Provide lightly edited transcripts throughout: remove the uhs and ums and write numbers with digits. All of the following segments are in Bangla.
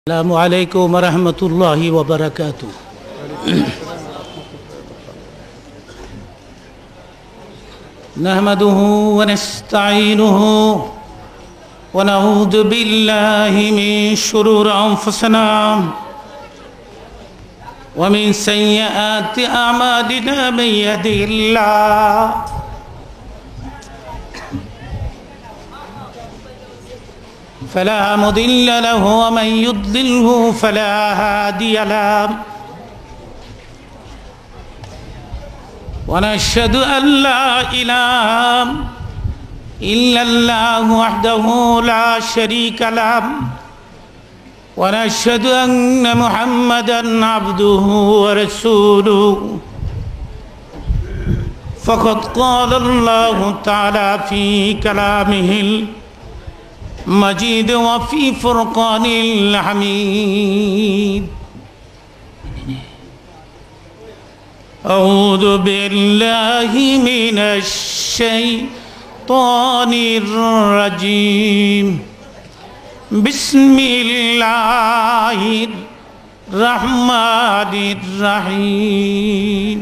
السلام عليكم ورحمة الله وبركاته نحمده ونستعينه ونعوذ بالله من شرور أنفسنا ومن سيئات أعمالنا من يهده الله فلا مضل له ومن يضلله فلا هادي له ونشهد أن لا إله إلا الله وحده لا شريك له ونشهد أن محمدا عبده ورسوله فقد قال الله تعالى في كلامه مجيد وفي فرقان الحميد أعوذ بالله من الشيطان الرجيم بسم الله الرحمن الرحيم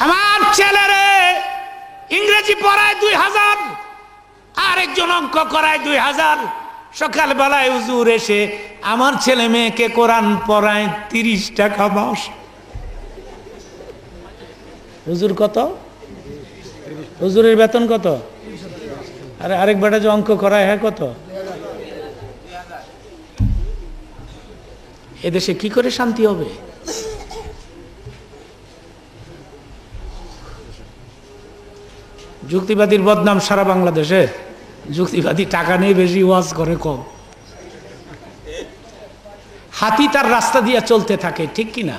আমার ছেলেরে ইংরেজি পড়ায় 2000 আর একজন অঙ্ক করায় 2000 সকালবেলায় হুজুর এসে আমার ছেলে মেয়েকে কোরআন পড়ায় 30 টাকা মাস। হুজুর কত? হুজুরের বেতন কত? আরে আরেক বেটা যে অঙ্ক করায় হ্যাঁ কত? এদেশে কি করে শান্তি হবে? যুক্তিবাদীর বদনাম সারা বাংলাদেশে। যুক্তিবাদী টাকা নেই বেশি, ওয়াজ করে কম। হাতি তার রাস্তা দিয়ে চলতে থাকে, ঠিক কিনা?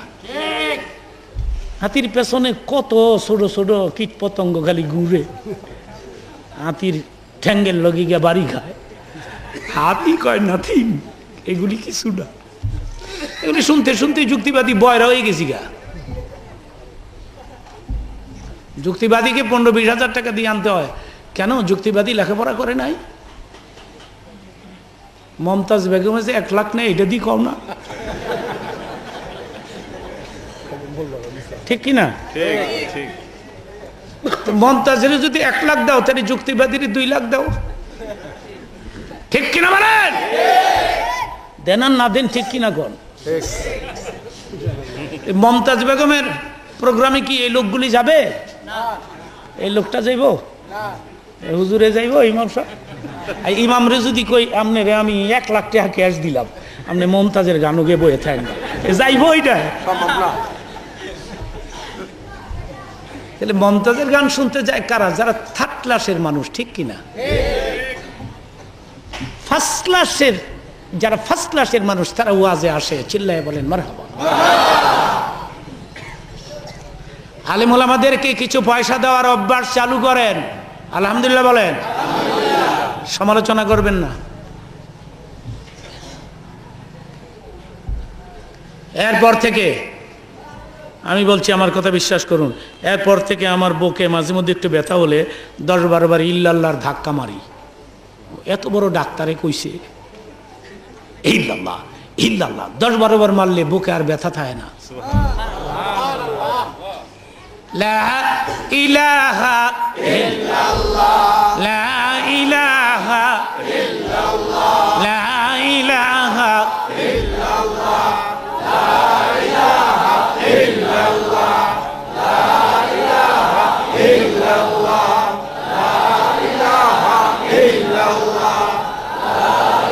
হাতির পেছনে কত ছোট ছোট কীট পতঙ্গ খালি ঘুরে, হাতির ঠ্যাঙ্গের লগি গিয়ে বাড়ি খায়। হাতি কয় নাথিং, এগুলি কিছু না। এগুলি শুনতে শুনতে যুক্তিবাদী বয়রা হয়ে গেছি গা। যুক্তিবাদীকে 15-20 হাজার টাকা দিয়ে আনতে হয় কেন? যুক্তিবাদী লেখাপড়া করে নাই। মমতাজ বেগম এসে 1 লাখ নেই, এটা দিয়ে কম না, ঠিক কিনা? মমতাজের যদি 1 লাখ দাও তাহলে যুক্তিবাদীর 2 লাখ দাও, ঠিক কিনা বলেন? দেন আর না দেন, ঠিক কিনা কোন? মমতাজ বেগমের প্রোগ্রামে কি এই লোকগুলি যাবে? এই লোকটা যাইব, হুজুরে যাইব, ইমাম সাহেব। ইমামরে যদি কই আমনে আমি 1 লাখ টাকা ক্যাশ দিলাম, আপনি মমতাজের গানও গে বয়ে থাকেন, যাইব? ওইটা তাহলে মমতাজের গান শুনতে যায় কারা? যারা 3rd ক্লাসের মানুষ, ঠিক কিনা? ফার্স্ট ক্লাসের, যারা ফার্স্ট ক্লাসের মানুষ তারা ওয়াজে আসে, চিল্লায় বলেন মারহাবা। আলেম ওলামাদেরকে কিছু পয়সা দেওয়ার অভ্যাস চালু করেন, আলহামদুলিল্লাহ বলেন। সমালোচনা করবেন না। এরপর থেকে আমি বলছি, আমার কথা বিশ্বাস করুন, এরপর থেকে আমার বুকে মাঝে মধ্যে একটু ব্যথা হলে 10-12 বার ইল্লাল্লাহর ধাক্কা মারি। এত বড় ডাক্তারে কইছে ইল্লাল্লাহ ইল্লাল্লাহ, 10-12 বার মারলে বুকে আর ব্যথা থাকে না। লা ইলাহা ইল্লাল্লাহ, লা ইলাহা ইল্লাল্লাহ, লা ইলাহা ইল্লাল্লাহ, লা ইলাহা ইল্লাল্লাহ, লা ইলাহা ইল্লাল্লাহ, লা ইলাহা ইল্লাল্লাহ, লা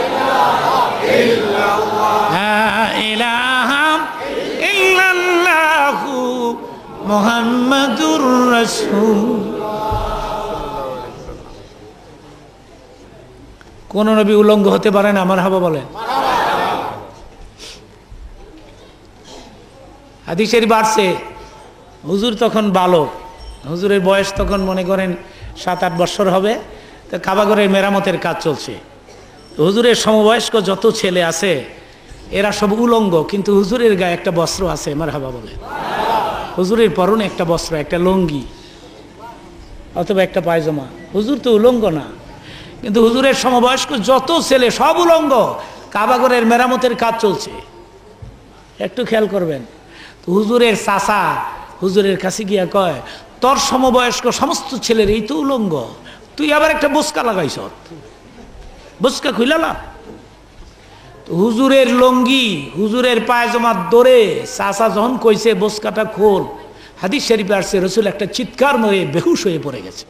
ইলাহা ইল্লাল্লাহ, লা ইলাহা ইল্লাল্লাহ মুহাম্মাদুর রাসূল। কোন নবী উলঙ্গ হতে পারে না? মারহাবা বলেন। হাদিসের বাড়ছে, হুজুর তখন বালক, হুজুরের বয়স তখন মনে করেন 7-8 বছর হবে। তো কাবাগরের মেরামতের কাজ চলছে। হুজুরের সমবয়স্ক যত ছেলে আছে এরা সব উলঙ্গ, কিন্তু হুজুরের গায়ে একটা বস্ত্র আছে, মারহাবা বলেন। হুজুরের পরনে একটা বস্ত্র, একটা লুঙ্গি অথবা একটা পায়জামা। হুজুর তো উলঙ্গ না, কিন্তু হুজুরের সমবয়স্ক যত ছেলে সব উলঙ্গ, কাবাঘরের মেরামতের কাজ চলছে। একটু খেয়াল করবেন। তো হুজুরের চাচা হুজুরের কাছে গিয়া কয়, তোর সমবয়স্ক সমস্ত ছেলের এই তো উলঙ্গ, তুই আবার একটা বোসকা লাগাইছ, বোসকা খুইলালা। হুজুরের লঙ্গি হুজুরের পায়জামার দরে চাচা যখন কইছে বোসকাটা খোল, হাদিস শরীফে আসছে রসুল একটা চিৎকার মেরে বেহুশ হয়ে পড়ে গেছে।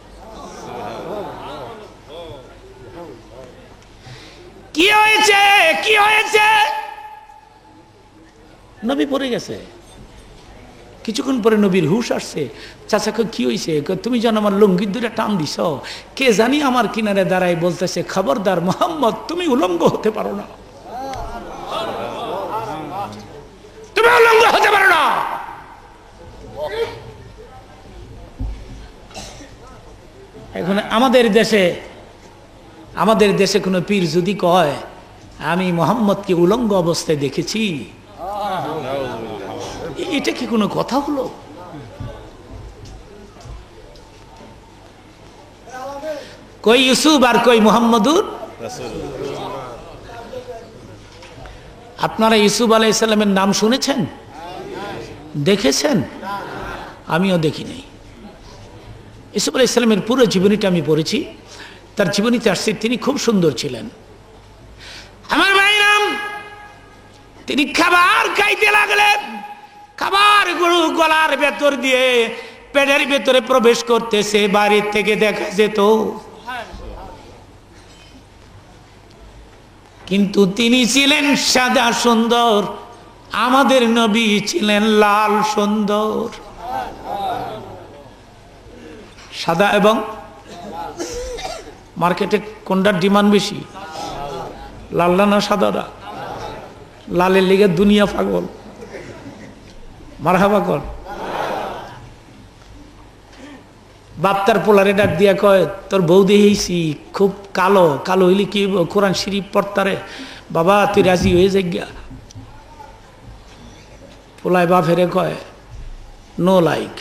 কি হয়েছে, কি হয়েছে? নবী পড়ে গেছে। কিছুক্ষণ পরে নবীর হুশ আসছে। চাচাকে কি হয়েছে? তুমি যেন আমার লঙ্গির দূরে টান দিছ। কে জানি আমার কিনারে দাঁড়াই বলতেছে, খবরদার মোহাম্মদ, তুমি উলঙ্গ হতে পারো না, তুমি উলঙ্গ হতে পারো না। এখন আমাদের দেশে কোনো পীর যদি কয় আমি মোহাম্মদকে উলঙ্গ অবস্থায় দেখেছি, এটা কি কোনো কথা হলো? কই ইউসুফ আর কই মুহাম্মদুর। আপনারা ইউসুফ আলাইহিস সালামের নাম শুনেছেন, দেখেছেন? আমিও দেখি নাই। ইউসুফ আলাইহিস সালামের পুরো জীবনীটা আমি পড়েছি। তার জীবনীতে আসছে তিনি খুব সুন্দর ছিলেন। আমার ভাইরাম, তিনি খাবার খাইতে লাগলেন। খাবার গলার ভেতর দিয়ে পেটের ভেতরে প্রবেশ করতেছে, বাড়ির থেকে দেখা যেত। কিন্তু তিনি ছিলেন সাদা সুন্দর, আমাদের নবী ছিলেন লাল সুন্দর। সাদা এবং মার্কেটে কোনটার ডিমান্ড বেশি? লালটা না সাদাটা? লালের লিগে দুনিয়া পাগল। মারহাবা কর। বাপ্তার পোলারে ডাক দিয়া কয়, তোর বউ দেখেছি খুব কালো, কালো হইলে কি কোরআন শরীফ পড়তারে, বাবা তুই রাজি হয়ে যাই গিয়া। পোলায় বাপেরে কয়, নো লাইক,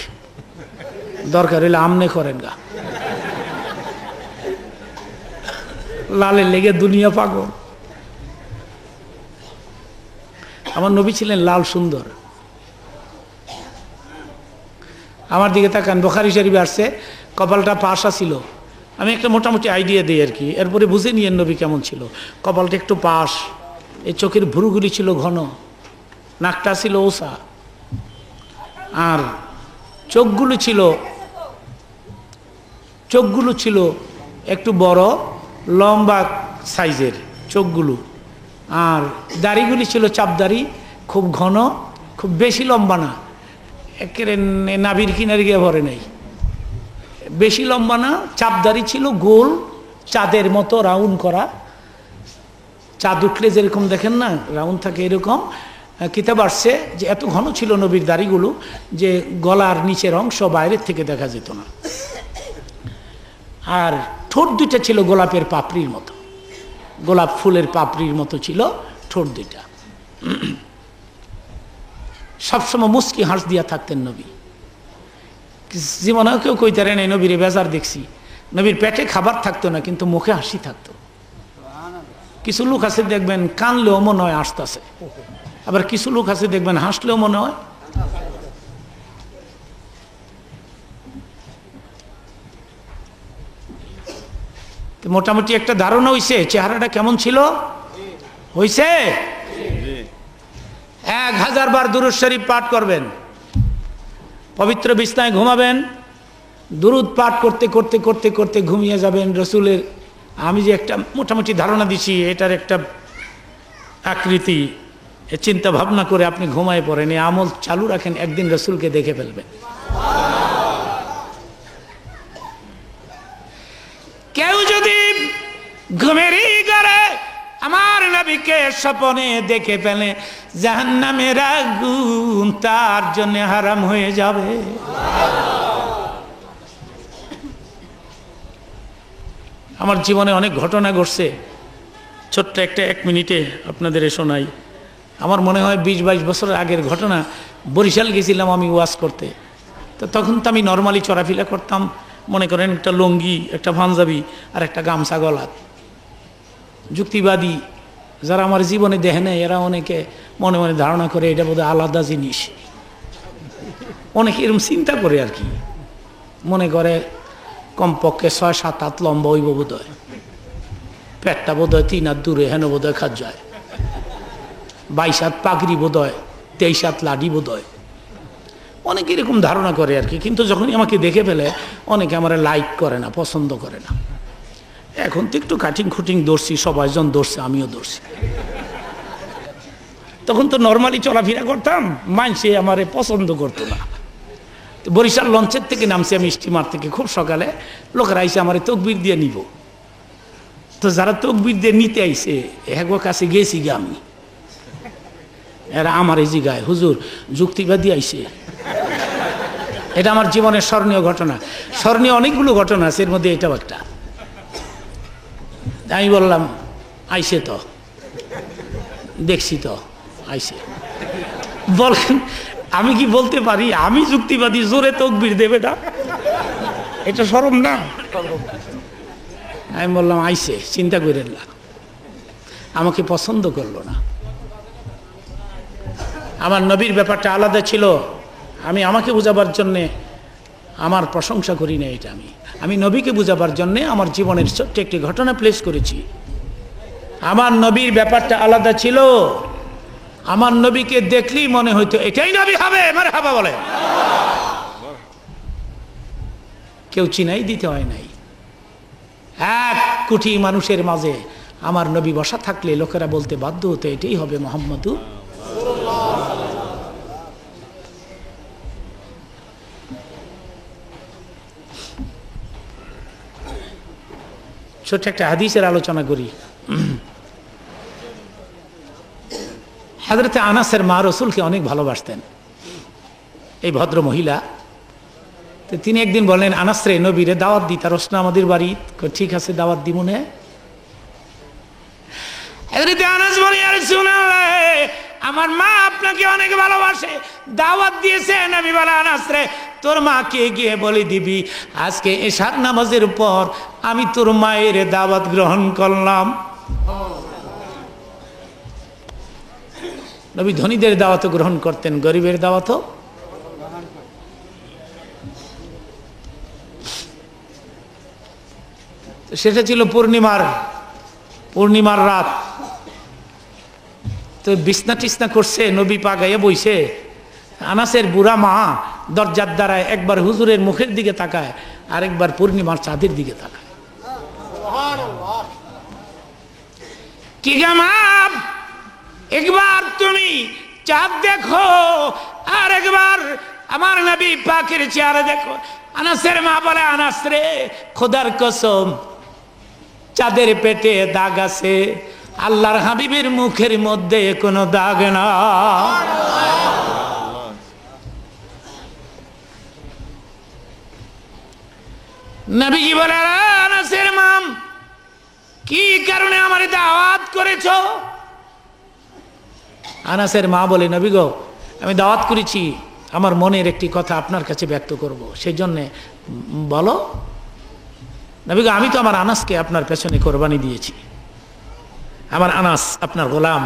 দরকার হইলে আমনে করেন গা, লালের লেগে দুনিয়া পাগল। আমার নবী ছিলেন লাল সুন্দর। আমার দিকে তাকান, বুখারী শরীফে আসছে কপালটা পাশা ছিল। আমি একটা মোটামুটি আইডিয়া দিই আর কি, এরপরে বুঝে নিয়ে নবী কেমন ছিল। কপালটা একটু পাশ, এই চোখের ভুরুগুলি ছিল ঘন, নাকটা ছিল ওসা, আর চোখগুলো ছিল একটু বড়, লম্বা সাইজের চোখগুলো, আর দাড়িগুলি ছিল চাপদাড়ি, খুব ঘন, খুব বেশি লম্বা না, একেবারে নাভির কিনারে গিয়ে ভরে নেই, বেশি লম্বা না, চাপদাড়ি ছিল, গোল চাঁদের মতো রাউন্ড করা। চাঁদ উঠলে যেরকম দেখেন না রাউন্ড থাকে, এরকম। কিতাব আসছে যে এত ঘন ছিল নবীর দাড়িগুলো যে গলার নিচের অংশ বাইরের থেকে দেখা যেত না। আর ঠোঁট দুইটা ছিল গোলাপের পাপড়ির মতো, গোলাপ ফুলের পাপড়ির মতো ছিল ঠোঁট দুইটা। সবসময় মুস্কি হাঁস দিয়া থাকতেন নবী। জীবনেও কেউ কইতে পারে নাই নবীর বেজার দেখছি। নবীর পেটে খাবার থাকতো না, কিন্তু মুখে হাসি থাকতো। কিছু লোক আছে দেখবেন কানলেও মনে হয় হাসতেছে, আবার কিছু লোক আছে দেখবেন হাসলেও মনে হয়। মোটামুটি একটা ধারণা হইছে চেহারাটা কেমন ছিল, হইছে। 1000 বার দুরূদ শরীফ পাঠ করবেন, পবিত্র বিছনায় ঘুমাবেন, দুরূদ পাঠ করতে করতে করতে করতে ঘুমিয়ে যাবেন। রসুলের আমি যে একটা মোটামুটি ধারণা দিছি, এটার একটা আকৃতি চিন্তা ভাবনা করে আপনি ঘুমায় পড়েন, এই আমল চালু রাখেন, একদিন রসুলকে দেখে ফেলবেন। কেউ যদি ঘুমের ঘরে আমার নবীকে স্বপ্নে দেখে ফেলে, জাহান্নামের আগুন তার জন্য হারাম হয়ে যাবে। আমার জীবনে অনেক ঘটনা ঘটছে, ছোট্ট একটা 1 মিনিটে আপনাদের শোনাই। আমার মনে হয় 20-22 বছর আগের ঘটনা। বরিশাল গেছিলাম আমি ওয়াজ করতে, তো তখন তো আমি নর্মালি চলাফেরা করতাম, মনে করেন একটা লুঙ্গি, একটা পাঞ্জাবি আর একটা গামছা গলাত। যুক্তিবাদী যারা আমার জীবনে দেখে নেয় এরা অনেকে মনে মনে ধারণা করে এটা বোধহয় আলাদা জিনিস। অনেকে এরকম চিন্তা করে আর কি, মনে করে কমপক্ষে 6-7 হাত লম্বা হইব বোধ হয়, পেটটা বোধ হয় 3 হাত দূরে, হেন বোধ হয় খাদ যায়, 22 হাত পাগড়ি বোধ হয়, 23 হাত লাঠি বোধ হয়। অনেকে এরকম ধারণা করে আর কি। কিন্তু যখনই আমাকে দেখে ফেলে অনেকে আমার লাইক করে না, পছন্দ করে না। এখন তো একটু কাটিং খুটিং ধরছি, সবাই জন ধরছে, আমিও ধরছি। তখন তো নর্মালি চলাফেরা করতাম, মানুষে আমারে পছন্দ করতো না। বরিশাল লঞ্চের থেকে নামছি আমি, স্টিমার থেকে খুব সকালে, লোকেরা আইসে আমার তকবির দিয়ে নিব। তো যারা তকবির দিয়ে নিতে আইসে এগো কাছে গেছি গে আমি, এরা আমার এই জিগায় হুজুর যুক্তিবাদী আইসে। এটা আমার জীবনের স্মরণীয় ঘটনা। স্মরণীয় অনেকগুলো ঘটনা আছে, এর মধ্যে এটাও একটা। আমি বললাম আইসে তো, দেখছি তো আইসে। বলেন আমি কি বলতে পারি আমি যুক্তিবাদী, জোরে তকবির দেবে না? এটা শরম না? আমি বললাম আইসে, চিন্তা করেন না। আমাকে পছন্দ করলো না। আমার নবীর ব্যাপারটা আলাদা ছিল। আমি আমাকে বোঝাবার জন্যে আমার প্রশংসা করি না, এটা আমি নবীকে বোঝাবার জন্যে আমার জীবনের ছোট্ট একটি ঘটনা প্লেস করেছি। আমার নবীর ব্যাপারটা আলাদা ছিল। আমার নবীকে দেখলেই মনে হইতো এটাই নবী হবে, মারহাবা বলে। কেউ চিনাই দিতে হয় নাই। 1 কোটি মানুষের মাঝে আমার নবী বসা থাকলে লোকেরা বলতে বাধ্য হতো এটাই হবে মুহাম্মদুর। ছোট্ট একটা হাদিসের আলোচনা করি। হযরতে আনাসের মা রসুলকে অনেক ভালোবাসতেন, এই ভদ্র মহিলা। তো তিনি একদিন বললেন, আনাস রে, নবীরে দাওয়াত দিতে পারস না আমাদের বাড়ি? ঠিক আছে, দাওয়াত দিব না। হযরতে আনাস বলে, ইয়া রাসূলুল্লাহ, আমার মা আপনাকে অনেক ভালোবাসে, দাওয়াত দিয়েছেন। আমি বলে, আনাস রে, তোর মাকে গিয়ে বলে দিবি আজকে এশার নামাজের পর আমি তোর মায়ের দাওয়াত গ্রহণ করলাম। নবী ধনীদের দাওয়াতও গ্রহণ করতেন, গরিবের দাওয়াতও। সেটা ছিল পূর্ণিমার রাত। তো বিছনা টিছনা করছে, নবী পাগাইয়া বইছে। আনাসের বুড়া মা দরজার দ্বারায় একবার হুজুরের মুখের দিকে তাকায়, আর একবার পূর্ণিমার চাঁদের দিকে তাকায়। কি গা মা, একবার তুমি চাঁদ দেখো আর একবার আমার নবী পাকের চেহারা দেখো। আনাসের মা বলে, আনাস রে, খোদার কসম চাঁদের পেটে দাগ আছে, আল্লাহর হাবিবের মুখের মধ্যে কোনো দাগ না। নবীজি বলে, আনাসের মাম, কি কারণে আমার দাওয়াত করেছো? আনাসের মা বলে, নবী গো, আমি দাওয়াত করেছি, আমার মনের একটি কথা আপনার কাছে ব্যক্ত করব, সেই জন্যে বলো। নবী গো, আমি তো আমার আনাসকে আপনার পেছনে কোরবানি দিয়েছি। আমার আনাস আপনার গোলাম,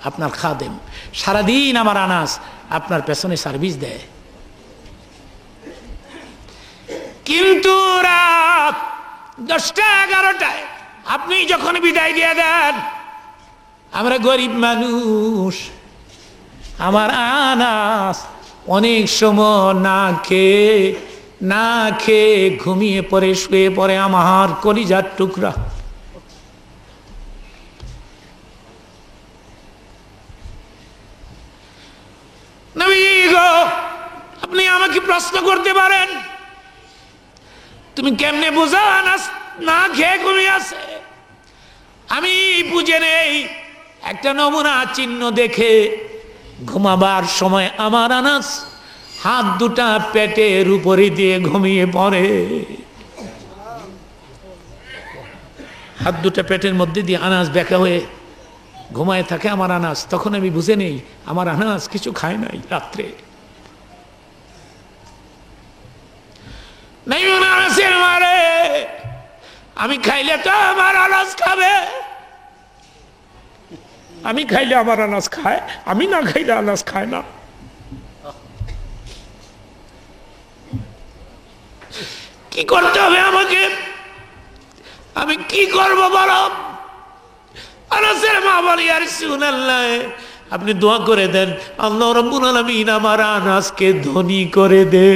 আপনার খাদেম। সারাদিন আমার আনাস আপনার পেছনে সার্ভিস দেয়। কিন্তু রাত 10টা-11টায় আপনি যখন বিদায় দিয়ে দেন, আমরা গরিব মানুষ, আমার আনাস অনেক সময় না খেয়ে ঘুমিয়ে পড়ে, শুয়ে পড়ে আমার কলিজার টুকরা। নবী গো, আপনি আমাকে প্রশ্ন করতে পারেন, তুমি কেমনে বুঝা আনাস না খেয়ে ঘুমিয়ে আছে? আমি বুঝে নেই। একটা নমুনা চিহ্ন দেখে ঘুমাবার সময় আমার আনাস হাত দুটা পেটের উপরে দিয়ে ঘুমিয়ে পড়ে। হাত দুটা পেটের মধ্যে দিয়ে আনাস বেঁকা হয়ে ঘুমায় থাকে আমার আনাস। তখন আমি বুঝে নেই আমার আনাস কিছু খায় নাই রাত্রে। নাই আনাসের মারে, আমি খাইলে তো আমার আনাজ খাবে, আমি খাইলে আমার আনাজ খায়, আমি না খাইলে আনাজ খায় না। কি করতে হবে আমাকে, আমি কি করবো বলো? আনাসের মা বলি, আর রাসূলুল্লাহ আপনি দোয়া করে দেন, আল্লাহ রাব্বুল আলামিন আমার আনাসকে ধনী করে দে,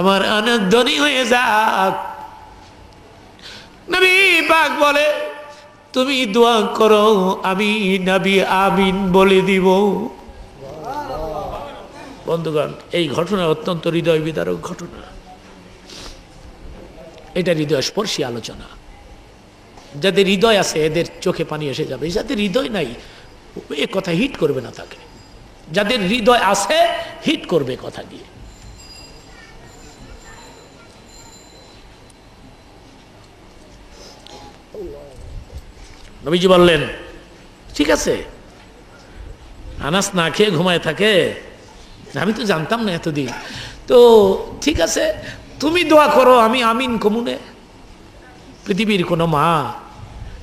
আমার আনাস ধনী হয়ে যাক। নবী পাক বলে, তুমি দোয়া করো, আমি নবী আমিন বলে দিব। বন্ধুগণ, এই ঘটনা অত্যন্ত হৃদয় বিদারক ঘটনা, এটা হৃদয় স্পর্শী আলোচনা। যাদের হৃদয় আছে এদের চোখে পানি এসে যাবে, যাদের হৃদয় নাই এ কথা হিট করবে না তাকে, যাদের হৃদয় আছে হিট করবে কথা দিয়ে। নবীজি বললেন, ঠিক আছে, আনাস না খেয়ে ঘুমায় থাকে, আমি তো জানতাম না এতদিন, তো ঠিক আছে তুমি দোয়া করো, আমি আমিন কমুনে। পৃথিবীর কোনো মা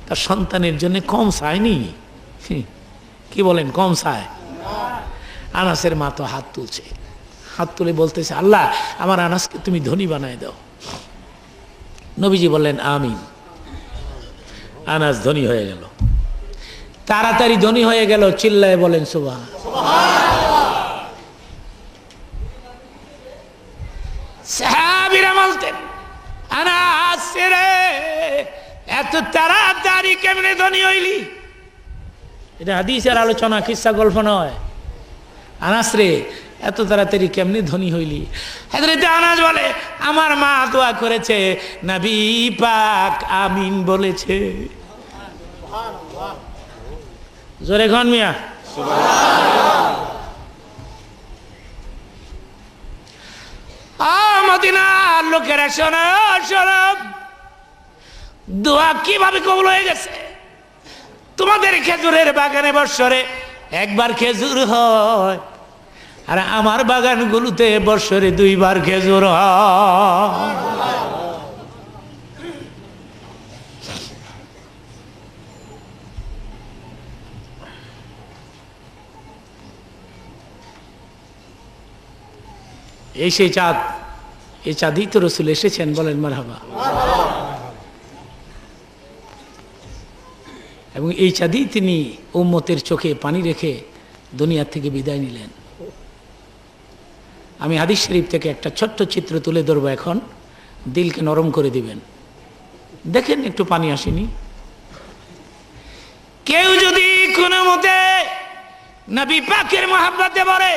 তার সন্তানের জন্য কম চায়নি, কি বলেন, কম চায়? আনাসের মা তো হাত তুলছে, হাত তুলে বলতেছে, আল্লাহ আমার আনাসকে তুমি ধনী বানায় দাও। নবীজি বললেন আমিন। আনাস ধনী হয়ে গেল, তাড়াতাড়ি ধনী হয়ে গেল, চিল্লায় বলেন সুবহানাল্লাহ। সাহাবীরা বলতেন, আনাস রে এত তাড়াতাড়ি কেমনে ধনী হইলি? এটা হাদিসের আলোচনা, কিসসা গল্প নয়। আনাস রে এত তাড়াতাড়ি কেমনে ধনী হইলি? হযরত আনাস বলে, আমার মা দোয়া করেছে, নবী পাক আমিন বলেছে। জোরে খান মিয়া সুবহানাল্লাহ। মদিনার লোকেরা শোনো শোনো, দোয়া কিভাবে কবুল হয়ে গেছে। তোমাদের খেজুরের বাগানে বৎসরে একবার খেজুর হয়, আর আমার বাগানগুলোতে বৎসরে 2 বার খেজুর হয়। এই সেই চাঁদ, এই চাঁদই তো রাসূল এসেছেন, বলেন মারহাবা। এবং এই চাঁদই তিনি উম্মতের চোখে পানি রেখে দুনিয়া থেকে বিদায় নিলেন। আমি হাদিস শরীফ থেকে একটা ছোট্ট চিত্র তুলে ধরবো, এখন দিলকে নরম করে দিবেন। দেখেন একটু পানি আসেনি। কেউ যদি কোনো মতে নবী পাকের মহব্বতে ভরে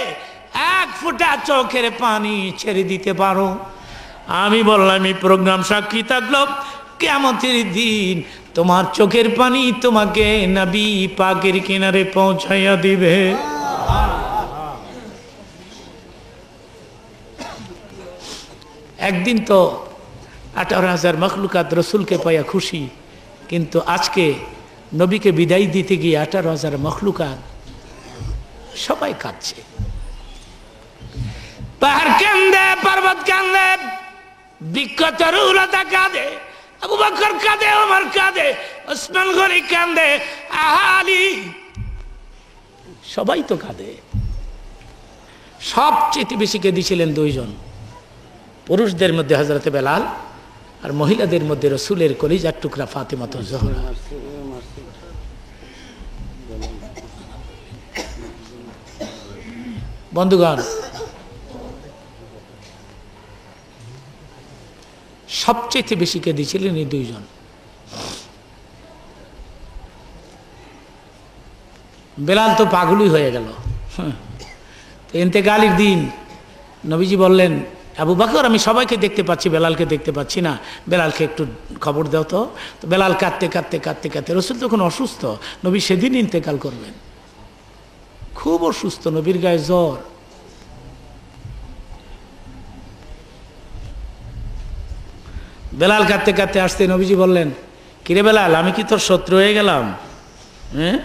1 ফোঁটা চোখের পানি ছেড়ে দিতে পারো, আমি বললাম এই প্রোগ্রাম সাক্ষী থাকলো, কিয়ামতের দিন তোমার চোখের পানি তোমাকে নবী পাকের কিনারে পৌঁছাইয়া দিবে। একদিন তো 18,000 মখলুকাত রসুলকে পাইয়া খুশি, কিন্তু আজকে নবীকে বিদায় দিতে গিয়ে 18,000 মখলুকাত সবাই কাঁদছে। পাহাড় কান্দে, পর্বত কান্দে, বৃক্ষ তরুলতা কাঁদে, আবু বকর কাঁদে, ওমর কাঁদে, ওসমান গনি কাঁদে, আলী সবাই তো কাঁদে। সবচেয়ে বেশি কেঁদেছিলেন 2 জন, পুরুষদের মধ্যে হযরতে বেলাল, আর মহিলাদের মধ্যে রাসূলের কলিজার টুকরা ফাতেমা জোহরা। বন্ধুগণ, সবচেয়ে বেশি কেঁদেছিলেন এই 2 জন। বেলাল তো পাগলই হয়ে গেল। তো ইন্তেকালের দিন নবীজি বললেন, আবু বকর আমি সবাইকে দেখতে পাচ্ছি, বেলালকে দেখতে পাচ্ছি না, বেলালকে একটু খবর দাও তো। তো বেলাল কাঁদতে কাঁদতে কাঁদতে কাঁদতে, রাসূল তখন অসুস্থ, নবী সেদিন ইন্তেকাল করবেন, খুব অসুস্থ, নবীর গায়ে জ্বর। বেলাল কাঁদতে কাঁদতে আসতে নবীজি বললেন, কিরে বেলাল, আমি কি তোর শত্রু হয়ে গেলাম? হ্যাঁ,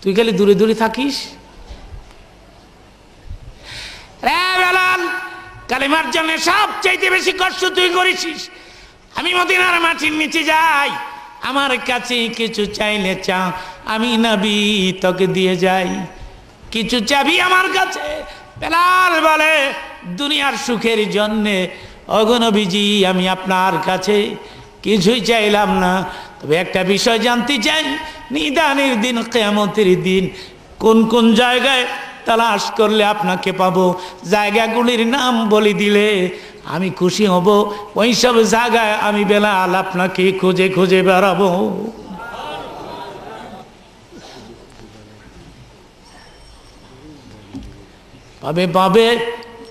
তুই খালি দূরে দূরে থাকিস। রে বেলাল, কালে কালেমার জন্য সবচাইতে বেশি কষ্ট তুই করেছিস। আমি মদিনার মাটির নিচে যাই, আমার কাছে কিছু চাইলে চা, আমি নবী তোকে দিয়ে যাই। কিছু চাবি আমার কাছে? বেলাল বলে, দুনিয়ার সুখের জন্যে ওগো নবীজি আমি আপনার কাছে কিছুই চাইলাম না, তবে একটা বিষয় জানতে চাই, নিদানের দিন, কিয়ামতের দিন কোন কোন জায়গায় তালাশ করলে আপনাকে পাবো, জায়গাগুলির নাম বলে দিলে আমি খুশি হব। ওই সব জায়গায় আমি বেলাল আপনাকে খুঁজে খুঁজে বেড়াবো। পাবে পাবে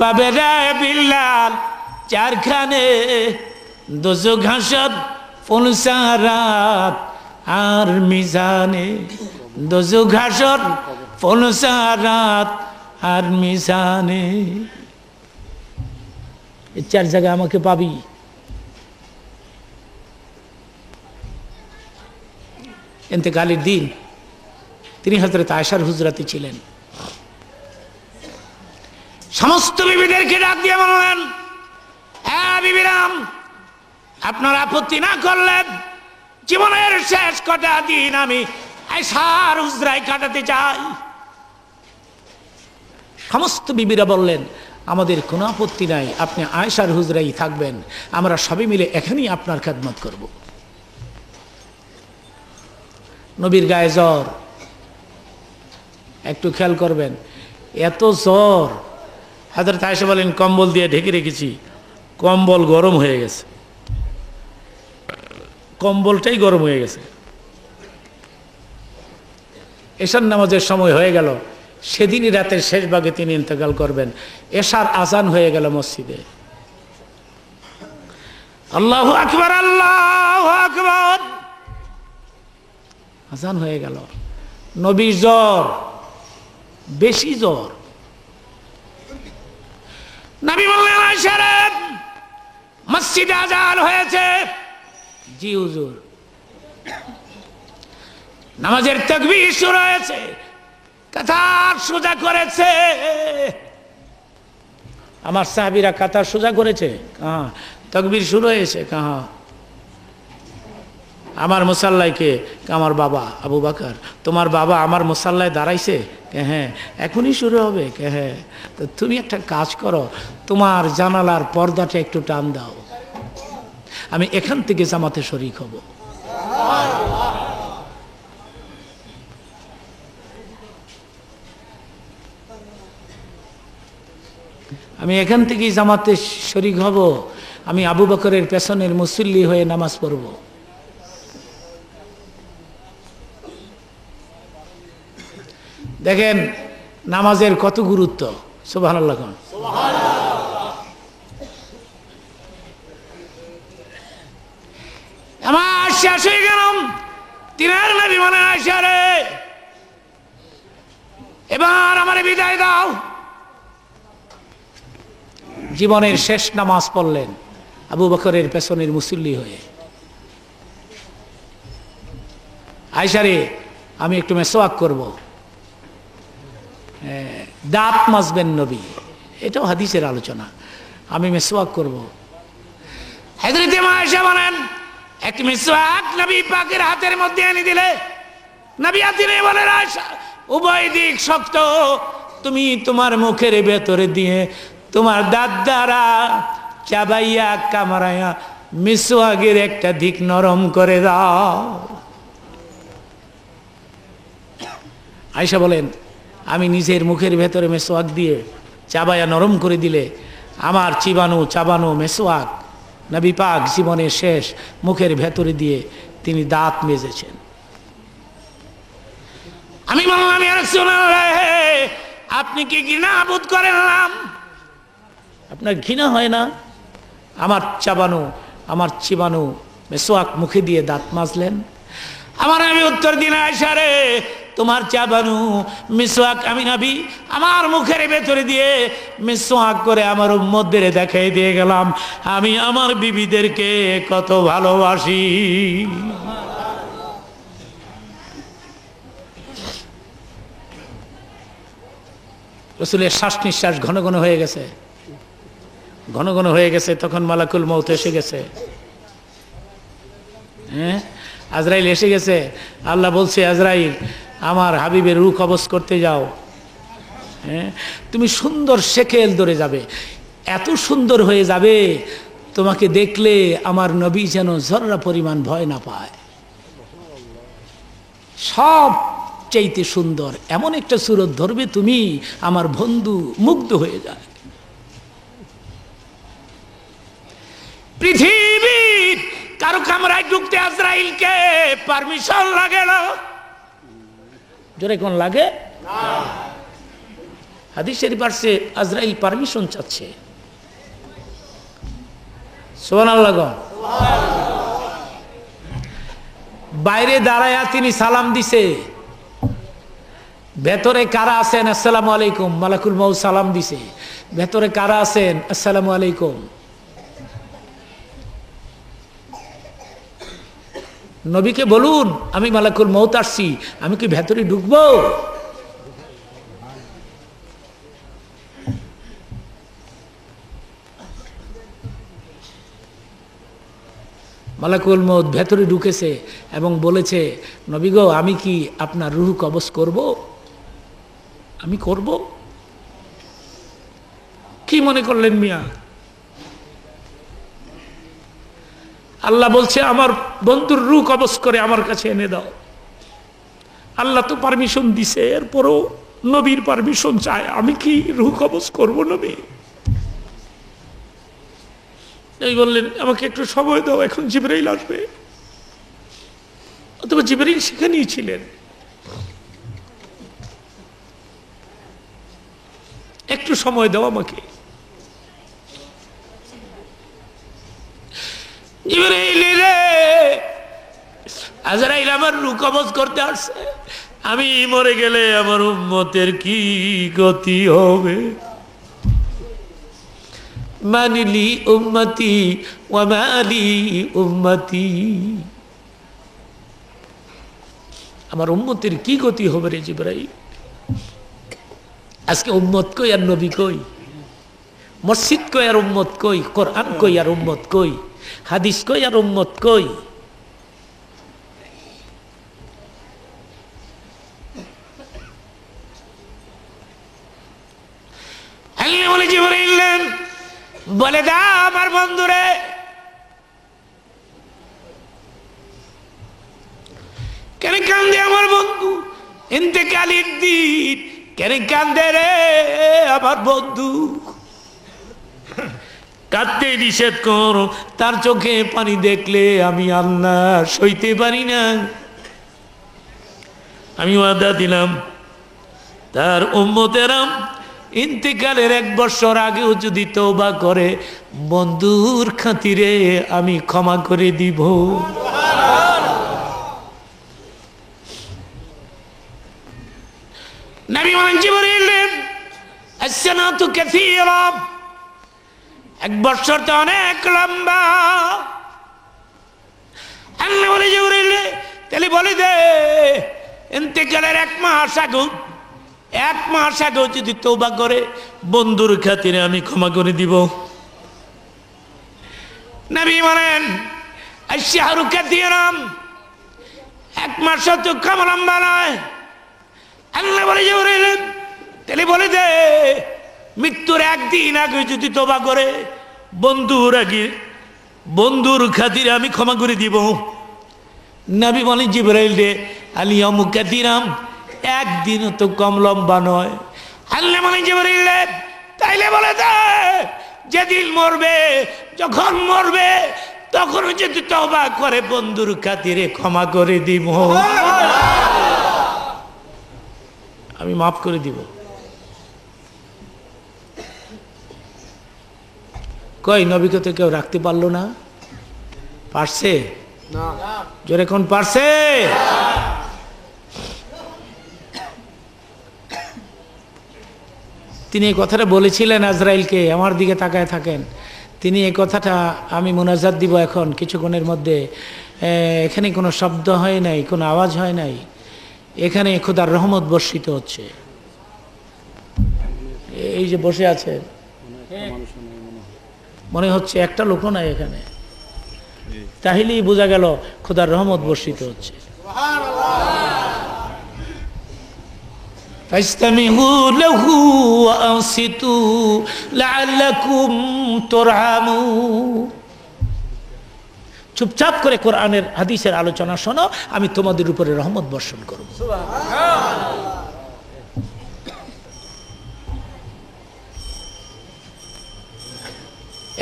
পাবে রে বিল্লাল চারখানে, দোজো ঘাসত ফলসারাত আর মিজানে, দোজো ঘাসত ফলসারাত আর মিজানে। এই চার জায়গায় আমাকে পাবি। ইন্তেকালের দিন তিনি হযরত আয়েশার হুজরাতে ছিলেন। সমস্ত বিবিদেরকে ডাক দিয়ে বললেন, হ্যাঁ বিবিরাম, আপনার আপত্তি না করলেন জীবনের শেষ কটা দিন আমি আয়েশার হুজরায় কাটাতে চাই। সমস্ত বিবিরা বললেন, আমাদের কোনো আপত্তি নাই, আপনি আয়েশার হুজরাই থাকবেন, আমরা সবাই মিলে এখানেই আপনার খেদমত করব। নবীর গায়ে জ্বর, একটু খেয়াল করবেন, এত জ্বর। হযরত আয়েশা বলেন, কম্বল দিয়ে ঢেকে রেখেছি, কম্বল গরম হয়ে গেছে, কম্বলটাই গরম হয়ে গেছে। এশার নামাজের সময় হয়ে গেল, সেদিনই রাতের শেষ ভাগে তিনি ইন্তেকাল করবেন। এশার আজান হয়ে গেল মসজিদে। আল্লাহু আকবার, আল্লাহু আকবার, আজান হয়ে গেল। নবীর জ্বর, বেশি জ্বর। নবী বললেন, আয়েশা রে, মসজিদে আজান হয়েছে। জি হুজুর। নামাজের তাকবীর শুরু হয়েছে, কাতার সোজা করেছে। আমার সাহাবীরা কাতার সোজা করেছে, কাহা তাকবীর শুরু হয়েছে, কাহা আমার মুসাল্লায় কে? আমার বাবা আবু বকর। তোমার বাবা আমার মুসাল্লায় দাঁড়াইছে? হ্যাঁ। এখনই শুরু হবে? হ্যাঁ। তো তুমি একটা কাজ করো, তোমার জানালার পর্দাটা একটু টান দাও, আমি এখান থেকে জামাতে শরীক হব। আমি এখান থেকেই জামাতে শরীক হব, আমি আবু বকরের পেছনের মুসল্লি হয়ে নামাজ পড়ব। দেখেন নামাজের কত গুরুত্ব। সুবহানাল্লাহ। আমার শেষ হয়ে গেলাম, তিনার নবী বলেন, আয়েশা রে, এবার আমার বিদায় দাও। জীবনের শেষ নামাজ পড়লেন আবু বকরের পেছনের মুসল্লি হয়ে। আয়েশা রে, আমি একটু মেসওয়াক করব। দাঁত মাজবেন নবী, এটাও হাদিসের আলোচনা। আমি মেসওয়াক করব। হযরত আয়েশা বলেন, এক মেসওয়াক নবী পাকের হাতের মধ্যে এনে দিলে নবী হাতে নিয়ে বলেন, আয়েশা, উভয় দিক শক্ত, তুমি তোমার মুখের ভেতরে দিয়ে তোমার দাঁত দ্বারা চাবাইয়া কামড়াইয়া মিসওয়াকের একটা দিক নরম করে দাও। আয়েশা বলেন, আমি নিজের মুখের ভেতরে মেসওয়াক দিয়ে চাবাইয়া নরম করে দিলে আমার চাবানো মেসওয়াক নবী পাক জীবনের শেষ মুখের ভেতরে দিয়ে তিনি দাঁত মেজেছেন। আমি বললাম, ইয়া রাসূলুল্লাহ, আপনি কি ঘৃণা বোধ করেন না? আপনার ঘৃণা হয় না? আমার চিবানো মেসওয়াক মুখে দিয়ে দাঁত মাজলেন। আমার নবী উত্তর দিলেন, আয়েশা রে, তোমার চাবানো মিসওয়াক আমি নবী আমার মুখের ভেতরে দিয়ে মিসওয়াক করে আমার উম্মতদের দেখাই দিয়ে গেলাম আমি আমার বিবিদেরকে কত ভালোবাসি। রাসূলের শ্বাস নিঃশ্বাস ঘন ঘন হয়ে গেছে। ঘন ঘন হয়ে গেছে, তখন মালাকুল মউত এসে গেছে। হ্যাঁ, আজরাইল এসে গেছে। আল্লাহ বলছে, আজরাইল আমার হাবিবের রূহ কবজ করতে যাও। হ্যাঁ, তুমি সুন্দর সেকেল ধরে যাবে, এত সুন্দর হয়ে যাবে তোমাকে দেখলে আমার নবী যেন জর্রা পরিমাণ ভয় না পায়। সব চাইতে সুন্দর এমন একটা সুরত ধরবে তুমি, আমার বন্ধু মুগ্ধ হয়ে যায়। পৃথিবীর কারো কামরায় ঢুকতে আজরাইলকে পারমিশন লাগে না। জোরে কোন লাগে? হাদিস শরীফ আসছে আজরাইল পারমিশন চাচ্ছে। সুবহানাল্লাহ। বাইরে দাঁড়ায়া তিনি সালাম দিছে, ভেতরে কারা আছেন আসসালামু আলাইকুম, মালাকুল মউত সালাম দিছে, ভেতরে কারা আছেন আসসালামু আলাইকুম। নবীকে বলুন আমি মালাকুল মউত আসছি, আমি কি ভেতরে ঢুকবো? মালাকুল মউত ভেতরে ঢুকেছে এবং বলেছে, নবী গো আমি কি আপনার রূহ কবজ করব? আমি করব। কি মনে করলেন মিয়া? আল্লাহ বলছে আমার বন্ধুর রূহ কবজ করে আমার কাছে এনে দাও। আল্লাহ তো পারমিশন দিছে, এরপরও নবীর পারমিশন চায়, আমি কি রূহ কবজ করব নবী? এই বললেন আমাকে একটু সময় দাও, এখন জিবরাইল আসবে। অথবা জিবরাইল সেখানেই ছিলেন। একটু সময় দাও আমাকে। জিবরাইল রে, আজরাইল আমার রূহ কবজ করতে আসছে, আমি মরে গেলে আমার উম্মতের কি গতি হবে? মানিলি উম্মতি ওয়া মালি উম্মতি, আমার উম্মতের কি গতি হবে রে জিবরাইল? আজকে উম্মত কই আর নবী কই? মসজিদ কই আর উম্মত কই? কোরআন কই আর উম্মত কই? হাদিস কই আর উম্মত কই? বলে দাও আমার বন্ধুরে, কেন কান্দে আমার বন্ধু? ইন্তেকালের দিন কেন কান্দে রে আমার বন্ধু? কাঁদতে নিষেধ করো, তার চোখে পানি দেখলে আমি আল্লাহ সইতে পারি না। আমি ওয়াদা দিলাম তার উম্মতেরাম ইন্তেকালের 1 বছর আগেও যদি তওবা করে বন্ধুর খাতিরে আমি ক্ষমা করে দিব। নবী বলেন জিবরিল আসসানাতু কাসীরা, 1 বছর তো অনেক লম্বা। আল্লাহ বলে জিবরিল তাহলে বলে দে ইন্তেকালের 1 মাস আগে, 1 মাস আগেও যদি তওবা করে বন্ধুর খাতিরে আমি ক্ষমা করে দিব। নবী বলেন আশ-শাহরু কাসীরাম, 1 মাস তো কম লম্বা নয়। আল্লাহ বলে জিবরিল তাহলে বলে দে মৃত্যুর 1 দিন আগে যদি তওবা করে বন্ধুর খাতিরে আমি ক্ষমা করে দিব। নবী বলেন জিবরাইল রে আল-ইয়াউমু কাসীরাম, 1 দিনও তো কম লম্বা নয়। আল্লাহ বলেন জিবরাইল তাইলে বলে দে যেদিন মরবে, যখন মরবে তখন যদি তওবা করে বন্ধুর খাতিরে ক্ষমা করে দিব, আমি মাফ করে দিব। কই নবীকে তো কেউ রাখতে পারলো না? পারছে? জোরে কোন পারছে? তিনি এই কথাটা বলেছিলেন আজরাইলকে, আমার দিকে তাকায় থাকেন। তিনি এই কথাটা আমি মুনাজাত দিব এখন কিছুক্ষণের মধ্যে। এখানে কোনো শব্দ হয় নাই, কোনো আওয়াজ হয় নাই, এখানে খোদার রহমত বর্ষিত হচ্ছে। এই যে বসে আছে মনে হচ্ছে একটা লোকও নাই এখানে, তাহলেই বোঝা গেল খোদার রহমত বর্ষিত হচ্ছে। ফাস্তামিউ লাহু ওয়া আনসিতু লাআল্লাকুম তুরহামুন। চুপচাপ করে কোরআনের হাদিসের আলোচনা শোনো, আমি তোমাদের উপরে রহমত বর্ষণ করব।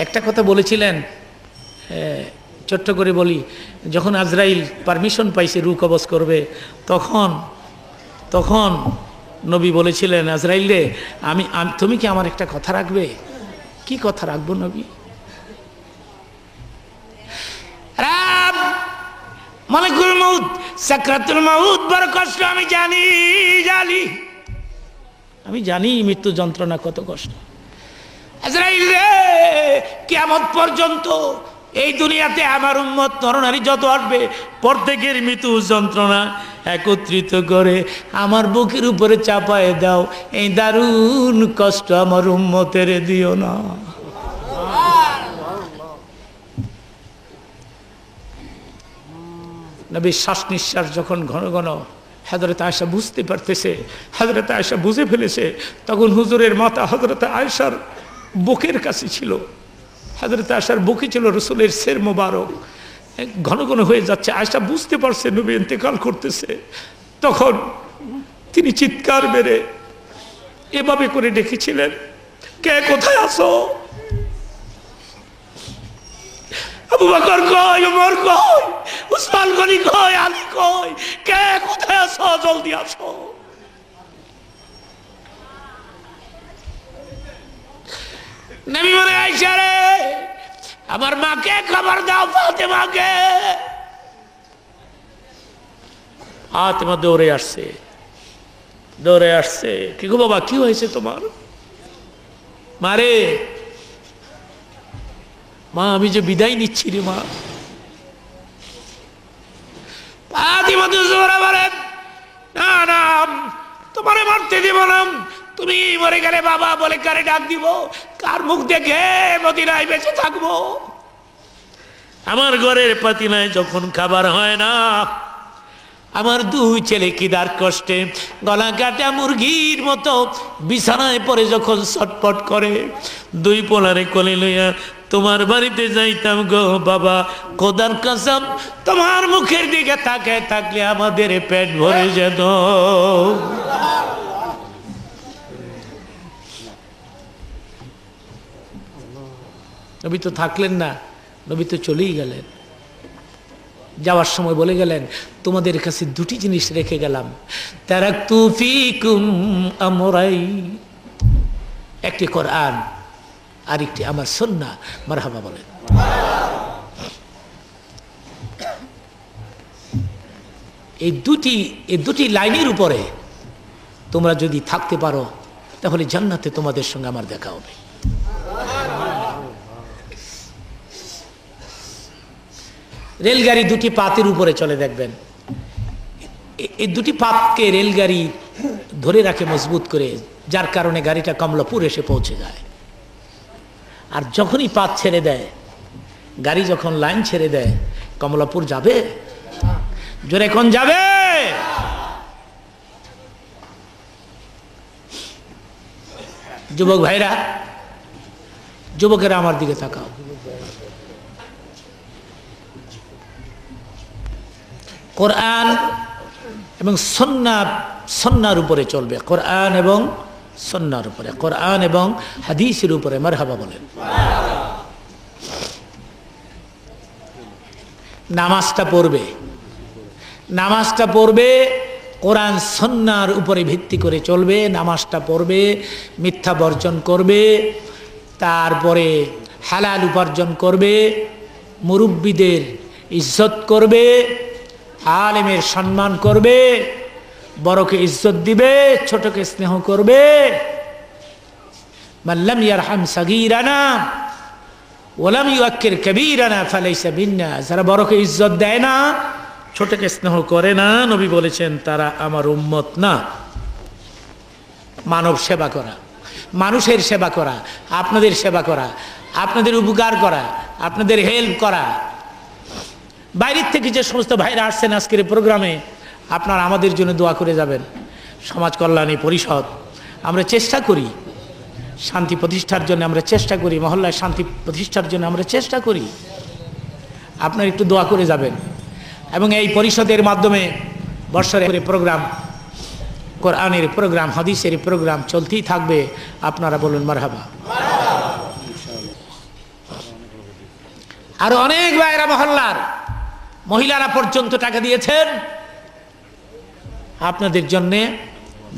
একটা কথা বলেছিলেন, ছোট্ট করে বলি, যখন আজরাইল পারমিশন পাইছে রূহ কবজ করবে, তখন নবী বলেছিলেন, আজরাইল রে, তুমি কি আমার একটা কথা রাখবে? কি কথা রাখবো নবী? মালিকুল মউত, সাকরাতুল মউত বড় কষ্ট, আমি জানি মৃত্যু যন্ত্রণা কত কষ্ট। আজরাইল রে, কিয়ামত পর্যন্ত এই দুনিয়াতে আমার উম্মত নরনারী যত আসবে, প্রত্যেকের মৃত্যু যন্ত্রণা একত্রিত করে আমার বুকের উপরে চাপায় দাও, এই দারুণ কষ্ট আমার উম্মতের দিও না। নবীর শ্বাস নিঃশ্বাস যখন ঘন ঘন, হযরত আয়েশা বুঝতে পারতেছে, হযরত আয়েশা বুঝে ফেলেছে, তখন হুজুরের মাথা হযরত আয়েশার বুকের কাছে ছিল। হযরত আয়েশার বুকে ছিল রাসূলের সের মোবারক। ঘন ঘন হয়ে যাচ্ছে, আয়েশা বুঝতে পারছে নবী ইন্তেকাল করতেছে। তখন তিনি চিৎকার মেরে এভাবে করে ডেকেছিলেন, কে কোথায় আছো? আবু বকর কই, ওমর কই, উসমান গনি কই, আলী কই, কে কোথায় আছো? জলদি আসো। নবী বলে, আয়েশা রে, আমার মাকে খবর দাও, ফাতেমাকে। ফাতেমা দৌড়ে আসছে, কি গো বাবা, কি হয়েছে তোমার? মারে, মা আমি যে বিদায় নিচ্ছি রে মা। ফাতেমা তো জোরে বলেন, না না, তোমারে মরতে দিব না, তুমি মরে গেলে বাবা বলে কারে ডাক দিব? কার মুখ দেখে মদিনায় বেঁচে থাকবো? আমার ঘরের পাতিনায় যখন খাবার হয় না, আমার দুই ছেলে কিদার কষ্টে গলা কাটা মুরগির মতো বিছানায় পড়ে যখন ছটপট করে, দুই পোলারে কোলে লইয়া তোমার বাড়িতে যাইতাম গো বাবা, খোদার কসম তোমার মুখের দিকে তাকায় থাকলে আমাদের পেট ভরে যেত। নবী তো থাকলেন না, নবী তো চলেই গেলেন। যাওয়ার সময় বলে গেলেন, তোমাদের কাছে দুটি জিনিস রেখে গেলাম, তারাকতু ফীকুম আমরাইন, একটি কোরআন আর একটি আমার সুন্নাহ। মারহাবা বলেন। এই দুটি লাইনের উপরে তোমরা যদি থাকতে পারো, তাহলে জান্নাতে তোমাদের সঙ্গে আমার দেখা হবে। রেলগাড়ি দুটি পাতের উপরে চলে, দেখবেন এই দুটি পাতকে রেলগাড়ি ধরে রাখে মজবুত করে, যার কারণে গাড়িটা কমলাপুর এসে পৌঁছে যায়। আর যখনই পাত ছেড়ে দেয়, গাড়ি যখন লাইন ছেড়ে দেয়, কমলাপুর যাবে? জোরে কোন যাবে? যুবক ভাইরা, যুবকেরা আমার দিকে তাকাও। কোরআন এবং সুন্নাহর উপরে চলবে, কোরআন এবং সুন্নাহর উপরে, কোরআন এবং হাদিসের উপরে। মারহাবা বলেন। নামাজটা পড়বে কোরআন সুন্নাহর উপরে ভিত্তি করে চলবে। নামাজটা পড়বে, মিথ্যা বর্জন করবে, তারপরে হালাল উপার্জন করবে, মুরব্বীদের ইজ্জত করবে, আলেমের সম্মান করবে, বড়কে ইজ্জত দিবে, ছোটকে স্নেহ করবে। মাল্লাম ইয়ারহাম সাগীরানা ওয়ালাম ইউআক্কির কাবীরানা ফালাইসা বিন্না, যারা বড়কে ইজ্জত দেয় না, ছোটকে স্নেহ করে না, নবী বলেছেন তারা আমার উম্মত না। মানব সেবা করা, মানুষের সেবা করা, আপনাদের সেবা করা, আপনাদের উপকার করা, আপনাদের হেল্প করা। বাইরের থেকে যে সমস্ত ভাইরা আসছেন আজকের এই প্রোগ্রামে, আপনারা আমাদের জন্য দোয়া করে যাবেন। সমাজ কল্যাণী পরিষদ আমরা চেষ্টা করি শান্তি প্রতিষ্ঠার জন্য, আমরা চেষ্টা করি মহল্লায় শান্তি প্রতিষ্ঠার জন্য আমরা চেষ্টা করি। আপনারা একটু দোয়া করে যাবেন। এবং এই পরিষদের মাধ্যমে বর্ষের প্রোগ্রাম, কোরআনের প্রোগ্রাম, হাদিসের প্রোগ্রাম চলতেই থাকবে। আপনারা বলুন মারহাবা। আর অনেক ভাইরা মহল্লার মহিলারা পর্যন্ত টাকা দিয়েছেন, আপনাদের জন্যে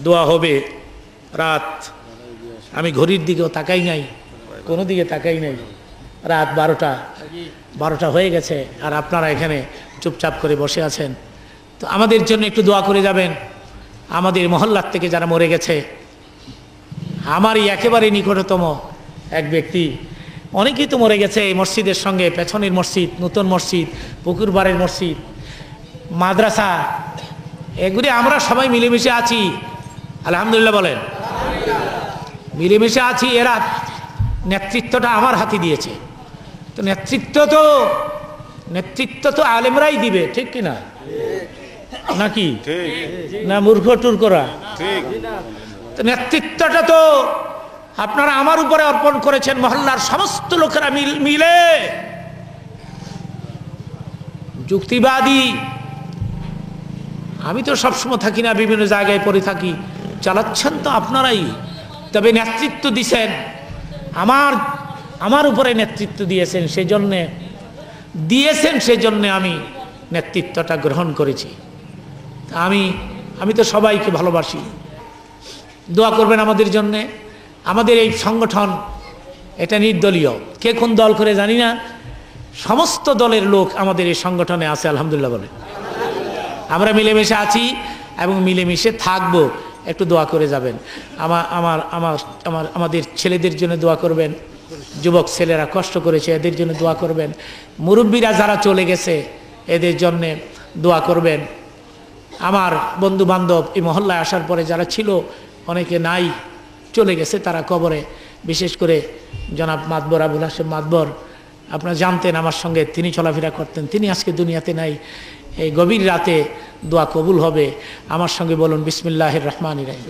দোয়া হবে। রাত আমি ঘড়ির দিকেও তাকাই নাই, কোনো দিকে তাকাই নাই, রাত 12টা হয়ে গেছে, আর আপনারা এখানে চুপচাপ করে বসে আছেন। তো আমাদের জন্য একটু দোয়া করে যাবেন। আমাদের মহল্লার থেকে যারা মরে গেছে, আমারই একেবারে নিকটতম এক ব্যক্তি, অনেকেই তো মরে গেছে এই মসজিদের সঙ্গে, পেছনের মসজিদ, নতুন মসজিদ, পুকুরবাড়ের মসজিদ, মাদ্রাসা, এগুলি আমরা সবাই মিলেমিশে আছি, আলহামদুলিল্লাহ বলেন, মিলেমিশে আছি। এরা নেতৃত্বটা আমার হাতে দিয়েছে, তো নেতৃত্ব তো আলেমরাই দিবে, ঠিক কিনা নাকি? না মূর্খ টুরকরা? তো নেতৃত্বটা তো আপনারা আমার উপরে অর্পণ করেছেন, মহল্লার সমস্ত লোকেরা মিলে। যুক্তিবাদী আমি তো সবসময় থাকি না, বিভিন্ন জায়গায় পড়ে থাকি, চালাচ্ছেন তো আপনারাই। তবে নেতৃত্ব দিয়েছেন, আমার উপরে নেতৃত্ব দিয়েছেন, সেজন্যে আমি নেতৃত্বটা গ্রহণ করেছি। আমি তো সবাইকে ভালোবাসি। দোয়া করবেন আমাদের জন্যে। আমাদের এই সংগঠন এটা নির্দলীয়, কে কোন দল করে জানি না, সমস্ত দলের লোক আমাদের এই সংগঠনে আছে, আলহামদুলিল্লাহ বলে। আমরা মিলেমিশে আছি এবং মিলেমিশে থাকবো। একটু দোয়া করে যাবেন। আমাদের ছেলেদের জন্য দোয়া করবেন, যুবক ছেলেরা কষ্ট করেছে এদের জন্য দোয়া করবেন, মুরব্বীরা যারা চলে গেছে এদের জন্যে দোয়া করবেন। আমার বন্ধু বান্ধব এই মহল্লায় আসার পরে যারা ছিল, অনেকে নাই, চলে গেছে তারা কবরে। বিশেষ করে জনাব মাতবর, আবুল হাসেম মাতবর, আপনারা জানতেন আমার সঙ্গে তিনি চলাফেরা করতেন, তিনি আজকে দুনিয়াতে নাই। এই গভীর রাতে দোয়া কবুল হবে। আমার সঙ্গে বলুন বিসমিল্লাহির রহমানির রহিম।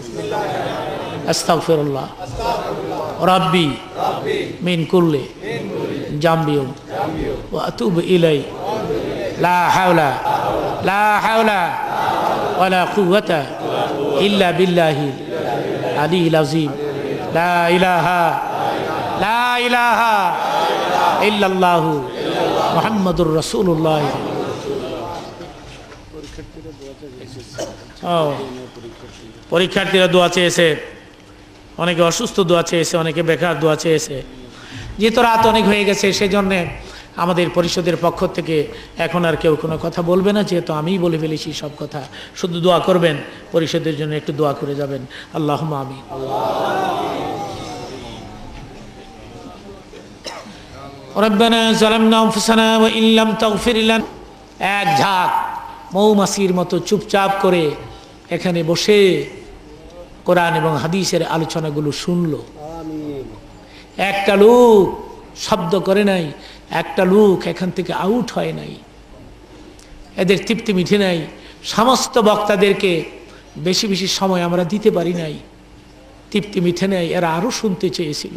আস্তাগফিরুল্লাহ রাব্বি মিন কুল্লি জামবিউম ওয়া আতুবু ইলাই। লা হাওলা ওয়ালা কুওয়াতা ইল্লা বিল্লাহিল আলিয়্যিল আযীম। লা ইলাহা ইল্লাল্লাহু মুহাম্মাদুর রাসূলুল্লাহ। পরীক্ষার্থীরা দোয়া চেয়েছে, অনেকে অসুস্থ দোয়া চেয়েছে, অনেকে বেকার দোয়া চেয়েছে। যেহেতু রাত অনেক হয়ে গেছে, সেজন্যে আমাদের পরিষদের পক্ষ থেকে এখন আর কেউ কোনো কথা বলবে না, যেহেতু আমিই বলে ফেলেছি সব কথা। শুধু দোয়া করবেন, পরিষদের জন্য একটু দোয়া করে যাবেন। আল্লাহুম্মা আমিন। রব্বানা যালামনা আনফুসানা ওয়া ইল্লাম তাগফির লানা। এক ঝাঁক মৌমাছির মতো চুপচাপ করে এখানে বসে কোরআন এবং হাদিসের আলোচনাগুলো শুনলো। একটা লোক শব্দ করে নাই, একটা লোক এখান থেকে আউট হয় নাই। এদের তৃপ্তি মিটে নাই। সমস্ত বক্তাদেরকে বেশি বেশি সময় আমরা দিতে পারি নাই, তৃপ্তি মিটে নাই। এরা আরো শুনতে চেয়েছিল,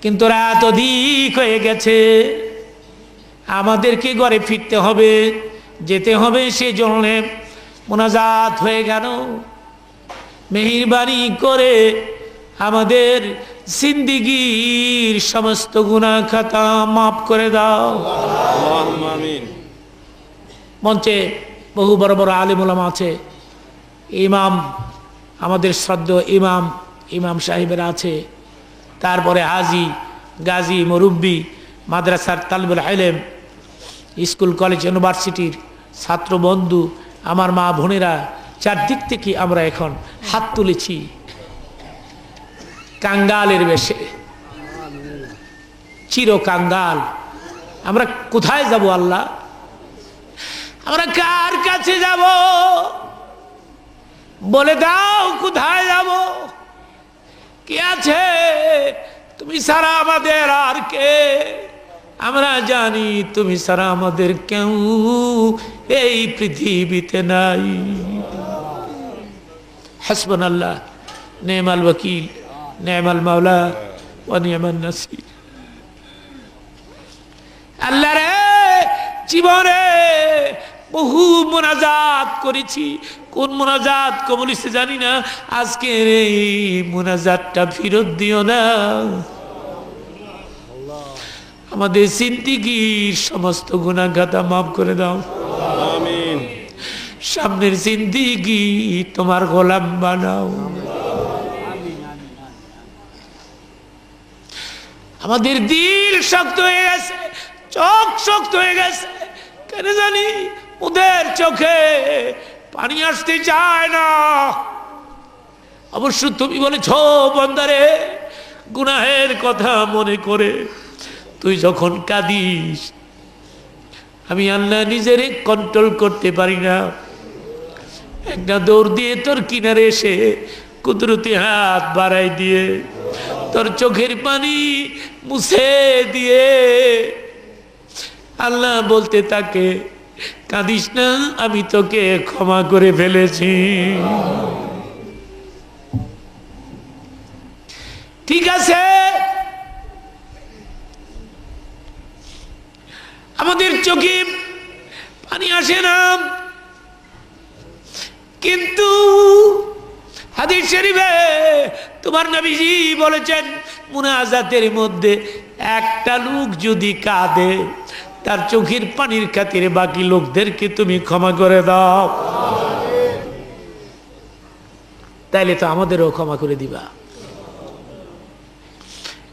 কিন্তু রাত অধিক হয়ে গেছে, আমাদেরকে ঘরে ফিরতে হবে, যেতে হবে। সেজন্য মোনাজাত হয়ে গেল, মেহেরবানি করে আমাদের জিন্দেগীর সমস্ত গুনাহ খাতা মাফ করে দাও। আল্লাহুম্মা আমিন। মঞ্চে বহু বড় বড় আলেম ওলামা আছে, ইমাম, আমাদের শ্রদ্ধেয় ইমাম সাহেবেরা আছে, তারপরে হাজি, গাজী, মুরব্বী, মাদ্রাসার তালিবুল ইলম, স্কুল কলেজ ইউনিভার্সিটির ছাত্র বন্ধু, আমার মা বোনেরা, চারদিক থেকে আমরা এখন হাত তুলেছি কাঙ্গালের বেশে, চির কাঙ্গাল। আমরা কোথায় যাব আল্লাহ? আমরা কার কাছে যাব? বলে দাও, কোথায় যাব? কে আছে তুমি ছাড়া আমাদের আর কে? আমরা জানি তুমি ছাড়া আমাদের কেউ এই পৃথিবীতে নাই। হাসবুনাল্লাহ নেমাল ওয়াকিল নেমাল মাওলা ওয়া নি'মান নাসির। আল্লাহ রে, জীবনে বহু মুনাজাত করেছি, কোন মুনাজাত কবুল হইছে জানি না, আজকের এই মুনাজাতটা ফেরত দিও না। আমাদের জিন্দেগীর সমস্ত গুনাহ খাতা মাফ করে দাও, আমিন। সামনের জিন্দেগি তোমার গোলাম বানাও। আমাদের দিল শক্ত হয়ে গেছে, চোখ শক্ত হয়ে গেছে, কেন জানি ওদের চোখে পানি আসতে চায় না। অবশ্য তুমি বলেছ বান্দারে, গুনাহের কথা মনে করে তুই যখন কাঁদিস, আমি আল্লাহ নিজেরে কন্ট্রোল করতে পারি না। একটা দৌড় দিয়ে তোর কিনারে এসে কুদরতি হাত বাড়াই দিয়ে তোর চোখের পানি মুছে দিয়ে আল্লাহ বলতে থাকে, কাঁদিস না, আমি তোকে ক্ষমা করে ফেলেছি। ঠিক আছে, আমাদের চোখে পানি আসে না, কিন্তু হাদিস শরীফে তোমার নবীজি বলেছেন, মুনাজাতের মধ্যে একটা লোক যদি কাঁদে, তার চোখের পানির খাতিরে বাকি লোকদেরকে তুমি ক্ষমা করে দাও। তাইলে তো আমাদেরও ক্ষমা করে দিবা।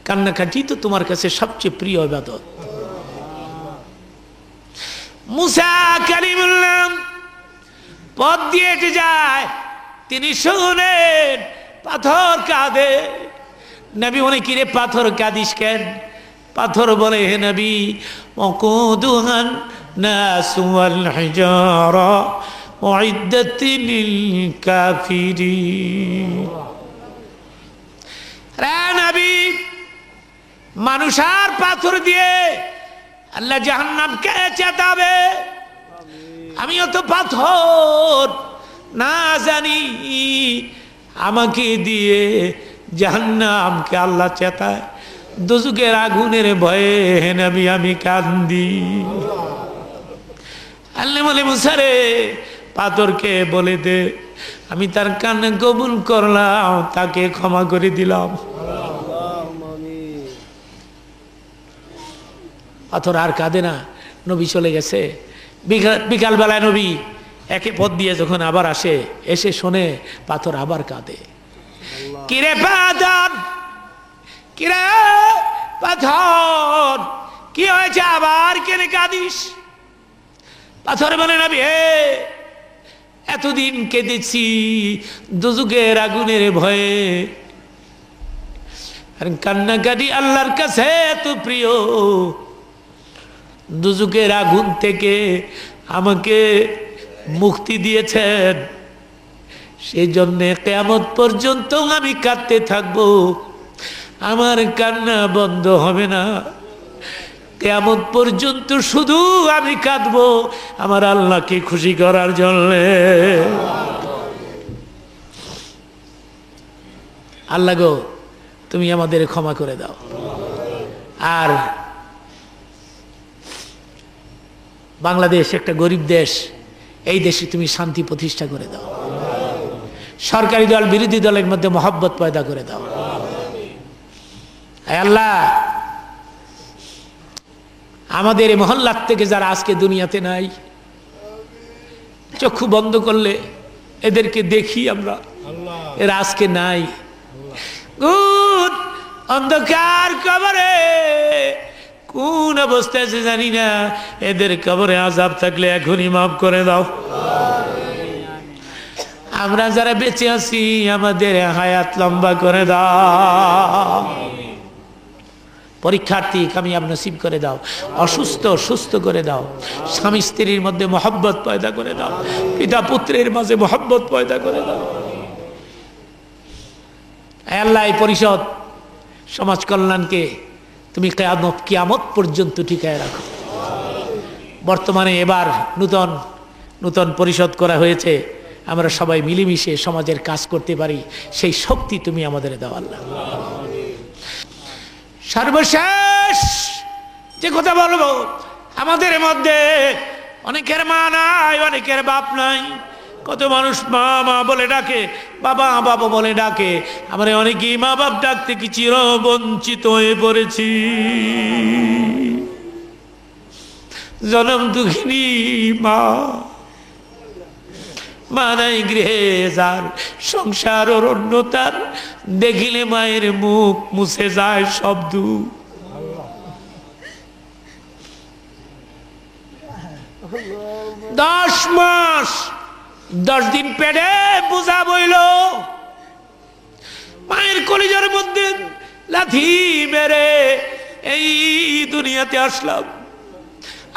কান্নাকাটি তো তোমার কাছে সবচেয়ে প্রিয় ইবাদত। মুসা কালিমুল্লাহ পথ দিয়ে যায়, তিনি শুনেন পাথর কাঁদে। নবী বলে, কিরে পাথর কাঁদিস কেন? পাথর বলে, হে নবী, ওয়াকুদুহান নাসু ওয়াল হিজারা উইদ্দাত লিল কাফিরিন। রে নবী, মানুষ আর পাথর দিয়ে আল্লাহ জাহান্নামকে চেতাবে। আমিও তো পাথর, না জানি আমাকে দিয়ে জাহান্নামকে আল্লাহ চেতায়। দোজখের আগুনের ভয়ে হে নবী আমি কান্দি। আল্লাহ বলে, মুসা রে, পাথরকে বলে দে আমি তার কান্না কবুল করলাম, তাকে ক্ষমা করে দিলাম। পাথর আর কাঁদে না, নবী চলে গেছে। বিকালবেলায় নবী একে পথ দিয়ে যখন আবার আসে, এসে শোনে পাথর আবার কাঁদে। কিরে পাথর, কিরে পাথর, কি হয়েছে, আবার কেন কাঁদিস? পাথর বলে, নবী হে, এতদিন কেঁদেছি দোজখের আগুনের ভয়ে, আর কান্নাকাটি আল্লাহর কাছে এত প্রিয়। দোজখের আগুন থেকে আমাকে মুক্তি দিয়েছেন, সেই জন্য কিয়ামত পর্যন্ত আমি কাঁদতে থাকবো, আমার কান্না বন্ধ হবে না। কিয়ামত পর্যন্ত শুধু আমি কাঁদবো আমার আল্লাহকে খুশি করার জন্য। আল্লাহ গো, তুমি আমাদের ক্ষমা করে দাও, আর বাংলাদেশ একটা গরিব দেশ, এই দেশে তুমি শান্তি প্রতিষ্ঠা করে দাও। সরকারি দল বিরোধী দলের মধ্যে মহব্বত পয়দা করে দাও। আল্লাহ, আমাদের এই মহল্লার থেকে যারা আজকে দুনিয়াতে নাই, চক্ষু বন্ধ করলে এদেরকে দেখি আমরা, এরা আজকে নাই। অন্ধকার কবরে কোন অবস্থায় আছে জানি না, এদের কবরে আযাব থাকলে এখনই মাফ করে দাও। আমরা যারা বেঁচে আছি আমাদের হায়াত লম্বা করে দাও। পরীক্ষার্থী কামিয়াব নসিব করে দাও, অসুস্থ সুস্থ করে দাও, স্বামী স্ত্রীর মধ্যে মহব্বত পয়দা করে দাও, পিতা পুত্রের মাঝে মহব্বত পয়দা করে দাও। আল্লাহ, এই পরিষদ সমাজ কল্যাণকে তুমি কিয়ামত পর্যন্ত টিকায় রাখো। বর্তমানে এবার নূতন পরিষদ করা হয়েছে, আমরা সবাই মিলেমিশে সমাজের কাজ করতে পারি, সেই শক্তি তুমি আমাদের দাও আল্লাহ। সর্বশেষ যে কথা বলবো, আমাদের মধ্যে অনেকের মা নাই, অনেকের বাপ নাই। কত মানুষ মা মা বলে ডাকে, বাবা বাবা বলে ডাকে। আমরা অনেকেই মা বাপ ডাকতে কি চির বঞ্চিত হয়ে পড়েছি। জনম দুঃখিনী মা, মা নাই গৃহে যার, সংসার অরণ্যতার, দেখিলে মায়ের মুখ মুছে যায় সব দুঃখ। 10 মাস 10 দিন পেটে বোঝা বইল, মায়ের কলিজার মধ্যে লাথি মেরে এই দুনিয়াতে আসলাম।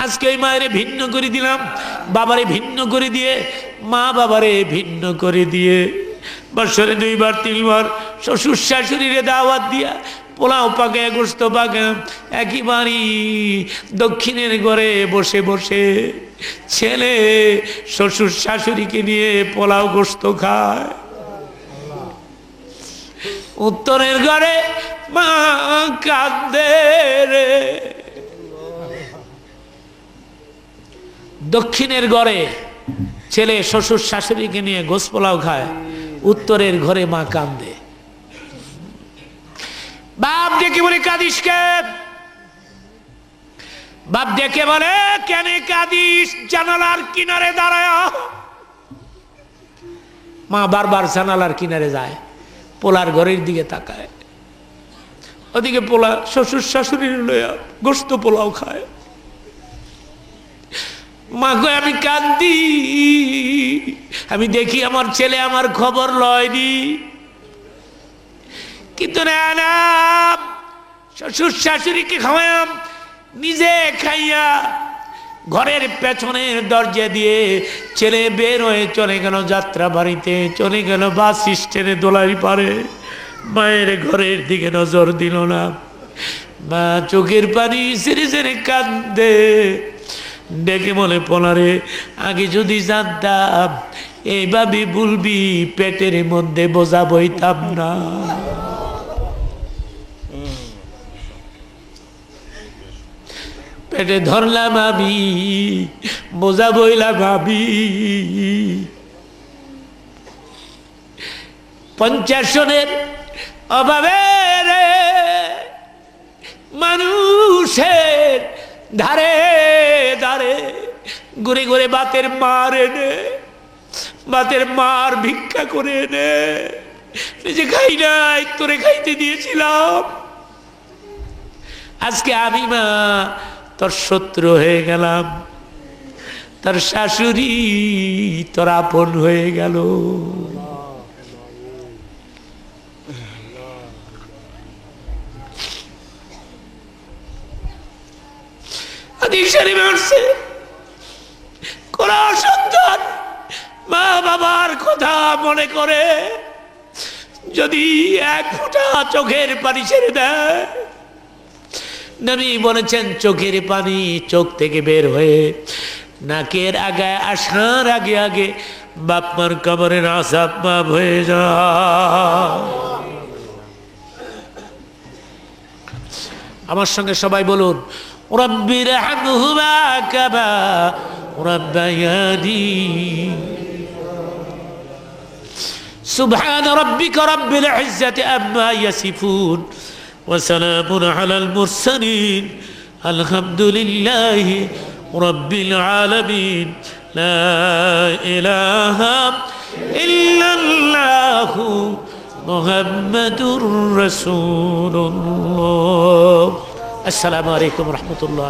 আজকে এই মায়েরে ভিন্ন করে দিলাম, বাবারে ভিন্ন করে দিয়ে, মা বাবারে ভিন্ন করে দিয়ে, বছরে 2 বার 3 বার শ্বশুর শাশুড়িরে দাওয়াত দিয়া পোলাও পাকে, গোস্ত পাকে, একেবারে দক্ষিণের ঘরে বসে বসে ছেলে শ্বশুর শাশুড়িকে নিয়ে পোলাও গোস্ত খায়। উত্তরের ঘরে মা কাঁদে রে, দক্ষিণের ঘরে ছেলে শ্বশুর শাশুড়িকে নিয়ে গোস্ত পোলাও খায়, উত্তরের ঘরে মা কাঁদে। বাপ ডেকে বলে কাঁদিস কে? বাপ ডেকে বলে কেন কাঁদিস? জানালার কিনারে দাঁড়ায়। মা বারবার জানালার কিনারে যায়, পোলার ঘরের দিকে তাকায়, ওদিকে পোলা শ্বশুর শাশুড়ির লইয়া গোস্ত পোলাও খায়। মা কয় আমি কাঁদি, আমি দেখি আমার ছেলে আমার খবর লয়নি। কিন্তু না, শ্বশুর শাশুড়িকে খাওয়াম, নিজে খাইয়া ঘরের পেছনের দরজা দিয়ে ছেলে বের হয়ে চলে গেল যাত্রা বাড়িতে, চলে গেল বাস স্ট্যান্ডে দোলাই পারে। মায়ের ঘরের দিকে নজর দিল না। মা চোখের পানি সেরে সেরে কাঁদে, ডেকে বলে পোলারে আগে যদি জানতাম এইভাবে বলবি পেটের মধ্যে বোঝা বইতাম না। পেটে ধরলাম আমি, বোঝা বইলাম আমি। 50 জনের অভাবে রে মানুষের ধারে ধারে ঘুরে ঘুরে বাতের মার এনে, বাতের মার ভিক্ষা করে এনে নিজে খাই নাই, তোরে খাইতে দিয়েছিলাম। আজকে আমি মা তোর শত্রু হয়ে গেলাম, তোর শাশুড়ি তোর আপন হয়ে গেল। কোন সন্তান মা বাবার কথা মনে করে যদি 1 ফোঁটা চোখের পানি ছেড়ে দেয়, নবী বলেছেন চোখের পানি চোখ থেকে বের হয়ে নাকের আগে আসার আগে আগে বাপ মার কবরের আযাব মাফ হয়ে যায়। আমার সঙ্গে সবাই বলুন রব্বিরহামহুমা কামা রাব্বায়ানি। সুবহান রাব্বিকা রাব্বিল ইজ্জাতি আম্মা ইয়াসিফুন ওয়া সালামুন আলাল মুরসালিন আলহামদুলিল্লাহি রাব্বিল আলামিন। লা ইলাহা ইল্লাল্লাহু মুহাম্মাদুর রাসূলুল্লাহ। আসসালামু আলাইকুম ওয়া রাহমাতুল্লাহ।